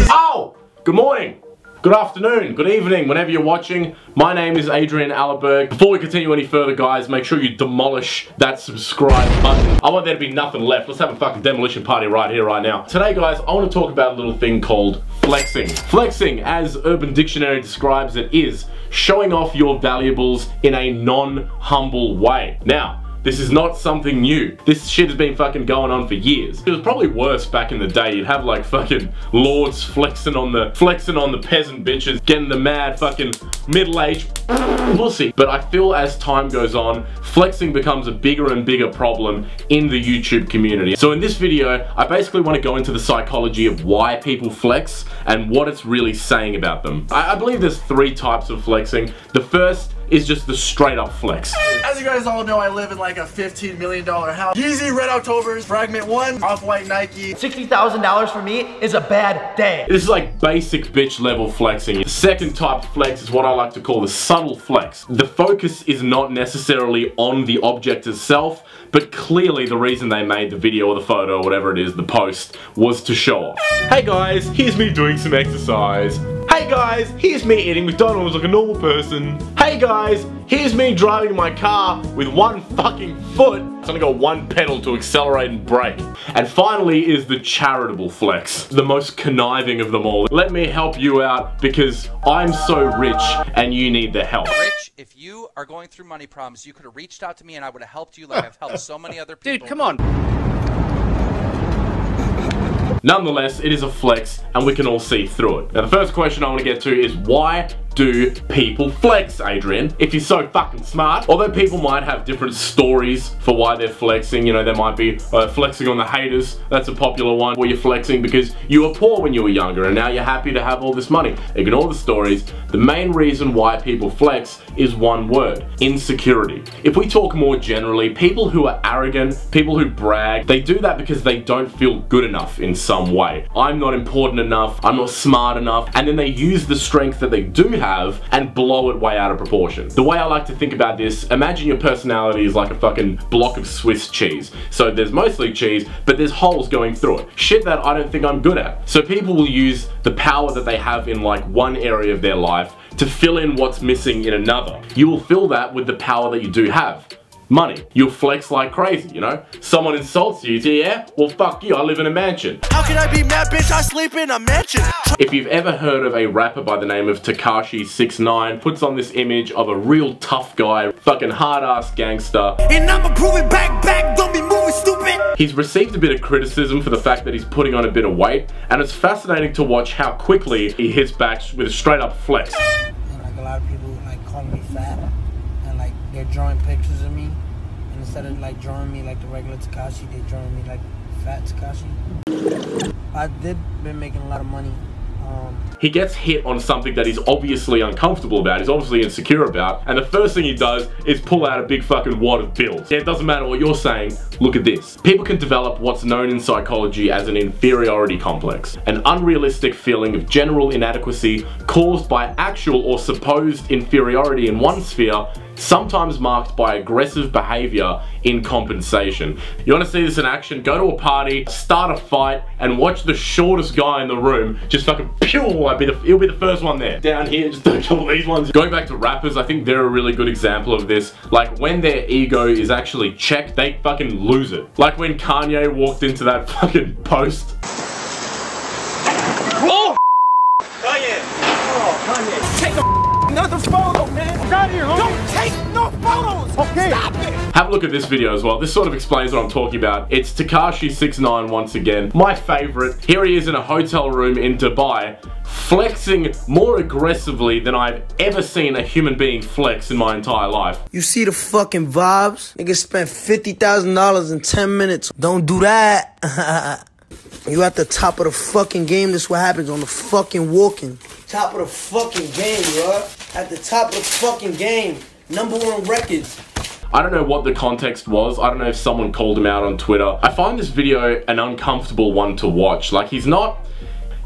Oh! Good morning, good afternoon, good evening, whenever you're watching. My name is Adrian Allerberg. Before we continue any further, guys, make sure you demolish that subscribe button. I want there to be nothing left. Let's have a fucking demolition party right here, right now. Today, guys, I want to talk about a little thing called flexing. Flexing, as Urban Dictionary describes it, is showing off your valuables in a non-humble way. Now, this is not something new. This shit has been fucking going on for years. It was probably worse back in the day. You'd have like fucking lords flexing on the peasant bitches, getting the mad fucking middle-aged pussy. But I feel as time goes on, flexing becomes a bigger and bigger problem in the YouTube community. So in this video, I basically want to go into the psychology of why people flex and what it's really saying about them. I believe there's 3 types of flexing. The first is just the straight up flex. As you guys all know, I live in like a $15 million house. Yeezy Red Octobers, Fragment 1, Off-White Nike. $60,000 for me is a bad day. This is like basic bitch level flexing. The second type of flex is what I like to call the subtle flex. The focus is not necessarily on the object itself, but clearly the reason they made the video or the photo or whatever it is, the post, was to show off. Hey guys, here's me doing some exercise. Hey guys, here's me eating McDonald's like a normal person. Hey guys, here's me driving my car with one fucking foot. It's only got one pedal to accelerate and brake. And finally is the charitable flex, the most conniving of them all. Let me help you out because I'm so rich and you need the help. Rich, if you are going through money problems, you could have reached out to me and I would have helped you like I've helped so many other people. Dude, come on. Nonetheless, it is a flex and we can all see through it. Now the first question I want to get to is why do people flex, Adrian? If you're so fucking smart. Although people might have different stories for why they're flexing. You know, there might be flexing on the haters. That's a popular one where you're flexing because you were poor when you were younger and now you're happy to have all this money. Ignore the stories. The main reason why people flex is one word: insecurity. If we talk more generally, people who are arrogant, people who brag, they do that because they don't feel good enough in some way. I'm not important enough, I'm not smart enough, and then they use the strength that they do have and blow it way out of proportion. The way I like to think about this, imagine your personality is like a fucking block of Swiss cheese. So there's mostly cheese, but there's holes going through it. Shit that I don't think I'm good at. So people will use the power that they have in like one area of their life to fill in what's missing in another. You will fill that with the power that you do have. Money. You'll flex like crazy, you know? Someone insults you, yeah? Well, fuck you, I live in a mansion. How can I be mad, bitch? I sleep in a mansion. If you've ever heard of a rapper by the name of Tekashi 6ix9ine, puts on this image of a real tough guy, fucking hard-ass gangster. And I'ma prove it back, don't be moving stupid. He's received a bit of criticism for the fact that he's putting on a bit of weight, and it's fascinating to watch how quickly he hits back with a straight-up flex. And like a lot of people like call me fat, and like they're drawing pictures of me, and instead of like drawing me like the regular Tekashi, they're drawing me like fat Tekashi. I did been making a lot of money. He gets hit on something that he's obviously uncomfortable about, he's obviously insecure about, and the first thing he does is pull out a big fucking wad of bills. Yeah, it doesn't matter what you're saying, look at this. People can develop what's known in psychology as an inferiority complex, an unrealistic feeling of general inadequacy caused by actual or supposed inferiority in one sphere, sometimes marked by aggressive behavior in compensation. You want to see this in action? Go to a party, start a fight, and watch the shortest guy in the room just fucking pew! He'll be the first one there. Down here, just don't kill these ones. Going back to rappers, I think they're a really good example of this. Like when their ego is actually checked, they fucking lose it. Like when Kanye walked into that fucking post. Oh! Kanye! Oh, Kanye. Take another photo, man! Get out of here, homie! Don't take no photos! Okay! Stop it! Have a look at this video as well. This sort of explains what I'm talking about. It's Tekashi 6ix9ine once again. My favorite. Here he is in a hotel room in Dubai, flexing more aggressively than I've ever seen a human being flex in my entire life. You see the fucking vibes? Nigga spent $50,000 in 10 minutes. Don't do that. You at the top of the fucking game, this is what happens on the fucking walking. Top of the fucking game, bro. At the top of the fucking game. #1 records. I don't know what the context was. I don't know if someone called him out on Twitter. I find this video an uncomfortable one to watch. Like, he's not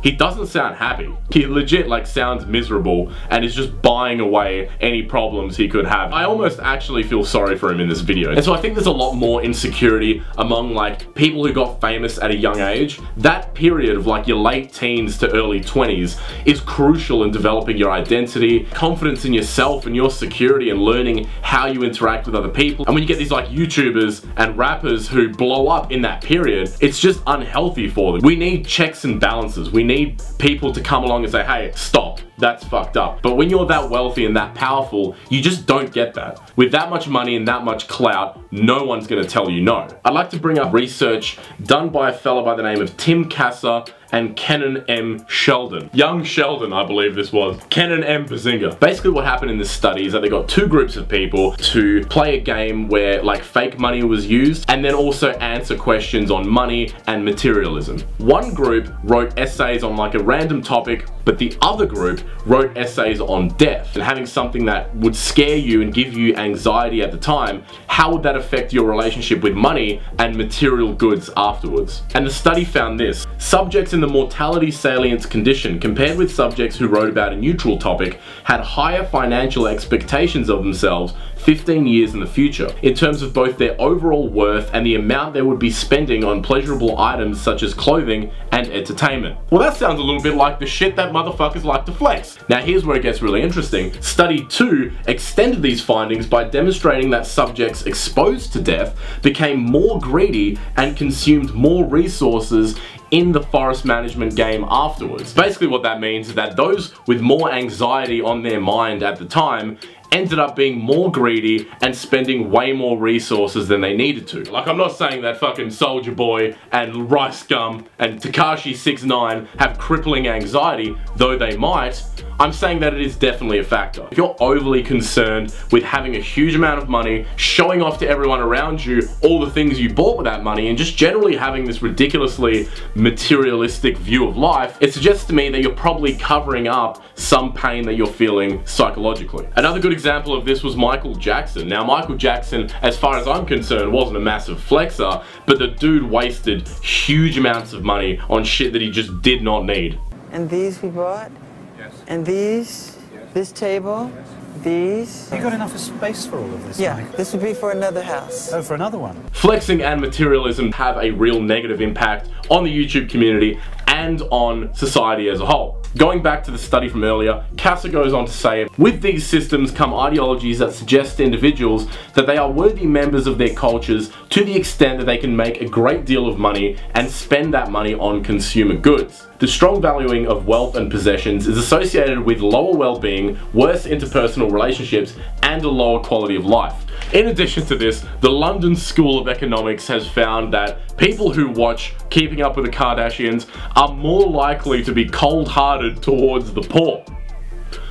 he doesn't sound happy. He legit like sounds miserable and is just buying away any problems he could have. I almost actually feel sorry for him in this video. And so I think there's a lot more insecurity among like people who got famous at a young age. That period of like your late teens to early 20s is crucial in developing your identity, confidence in yourself and your security, and learning how you interact with other people. And when you get these like YouTubers and rappers who blow up in that period, it's just unhealthy for them. We need checks and balances. We need people to come along and say, hey, stop, that's fucked up. But when you're that wealthy and that powerful, you just don't get that. With that much money and that much clout, no one's gonna tell you no. I'd like to bring up research done by a fella by the name of Tim Kasser and Kennon M. Sheldon. Young Sheldon, I believe this was. Kennon M. Bazinga. Basically what happened in this study is that they got two groups of people to play a game where like fake money was used, and then also answer questions on money and materialism. One group wrote essays on like a random topic, but the other group wrote essays on death and having something that would scare you and give you anxiety at the time. How would that affect your relationship with money and material goods afterwards? And the study found this. Subjects in the mortality salience condition compared with subjects who wrote about a neutral topic had higher financial expectations of themselves 15 years in the future in terms of both their overall worth and the amount they would be spending on pleasurable items such as clothing and entertainment. Well, that sounds a little bit like the shit that motherfuckers like to flex. Now here's where it gets really interesting. Study 2 extended these findings by demonstrating that subjects exposed to death became more greedy and consumed more resources in the forest management game afterwards. Basically what that means is that those with more anxiety on their mind at the time ended up being more greedy and spending way more resources than they needed to. Like, I'm not saying that fucking Soulja Boy and Rice Gum and Tekashi 6ix9ine have crippling anxiety, though they might. I'm saying that it is definitely a factor. If you're overly concerned with having a huge amount of money, showing off to everyone around you all the things you bought with that money, and just generally having this ridiculously materialistic view of life, it suggests to me that you're probably covering up some pain that you're feeling psychologically. Another good example of this was Michael Jackson. Now, Michael Jackson, as far as I'm concerned, wasn't a massive flexer, but the dude wasted huge amounts of money on shit that he just did not need. And these we bought? Yes. And these? Yes. This table? Yes. These? You got enough space for all of this? Yeah, Mike? this would be for another house. Oh, for another one? Flexing and materialism have a real negative impact on the YouTube community and on society as a whole. Going back to the study from earlier, Kasser goes on to say, with these systems come ideologies that suggest to individuals that they are worthy members of their cultures to the extent that they can make a great deal of money and spend that money on consumer goods. The strong valuing of wealth and possessions is associated with lower well-being, worse interpersonal relationships, and a lower quality of life. In addition to this, the London School of Economics has found that people who watch Keeping Up with the Kardashians are more likely to be cold-hearted towards the poor.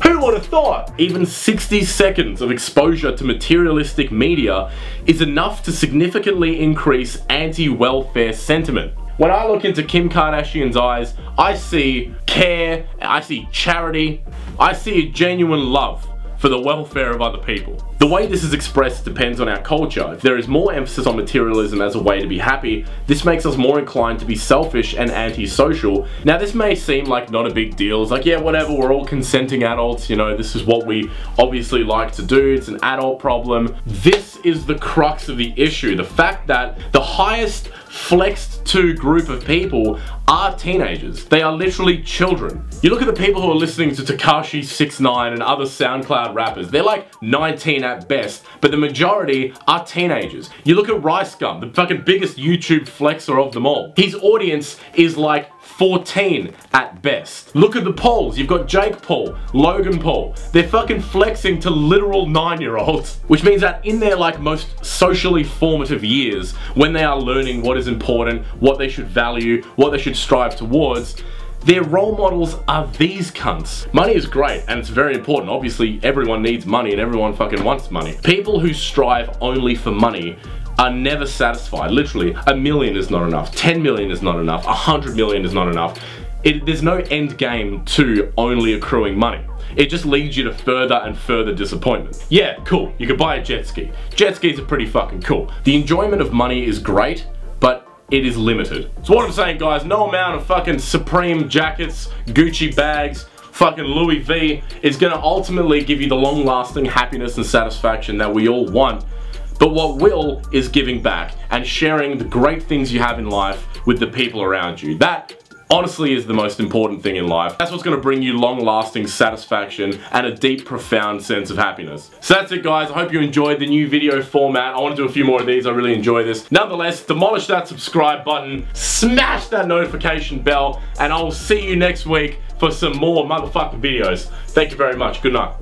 Who would have thought? Even 60 seconds of exposure to materialistic media is enough to significantly increase anti-welfare sentiment. When I look into Kim Kardashian's eyes, I see care, I see charity, I see a genuine love for the welfare of other people. The way this is expressed depends on our culture. If there is more emphasis on materialism as a way to be happy, this makes us more inclined to be selfish and antisocial. Now, this may seem like not a big deal. It's like, yeah, whatever, we're all consenting adults, you know, this is what we obviously like to do. It's an adult problem. This is the crux of the issue. The fact that the highest flexed to group of people are teenagers. They are literally children. You look at the people who are listening to Tekashi 6ix9ine and other SoundCloud rappers, they're like 19 at best, but the majority are teenagers. You look at Rice Gum, the fucking biggest YouTube flexer of them all. His audience is like 14 at best. Look at the polls. You've got Jake Paul, Logan Paul. They're fucking flexing to literal 9-year-olds, which means that in their like most socially formative years, when they are learning what is important, what they should value, what they should strive towards, their role models are these cunts. Money is great and it's very important. Obviously, everyone needs money and everyone fucking wants money. People who strive only for money are never satisfied. Literally, $1 million is not enough, 10 million is not enough, 100 million is not enough. There's no end game to only accruing money. It just leads you to further and further disappointment. Yeah, cool, you could buy a jet ski. Jet skis are pretty fucking cool. The enjoyment of money is great, but it is limited. So what I'm saying, guys, no amount of fucking Supreme jackets, Gucci bags, fucking Louis V is gonna ultimately give you the long-lasting happiness and satisfaction that we all want. But what will is giving back and sharing the great things you have in life with the people around you. That honestly is the most important thing in life. That's what's gonna bring you long-lasting satisfaction and a deep, profound sense of happiness. So that's it, guys. I hope you enjoyed the new video format. I want to do a few more of these. I really enjoy this. Nonetheless, demolish that subscribe button, smash that notification bell, and I will see you next week for some more motherfucking videos. Thank you very much. Good night.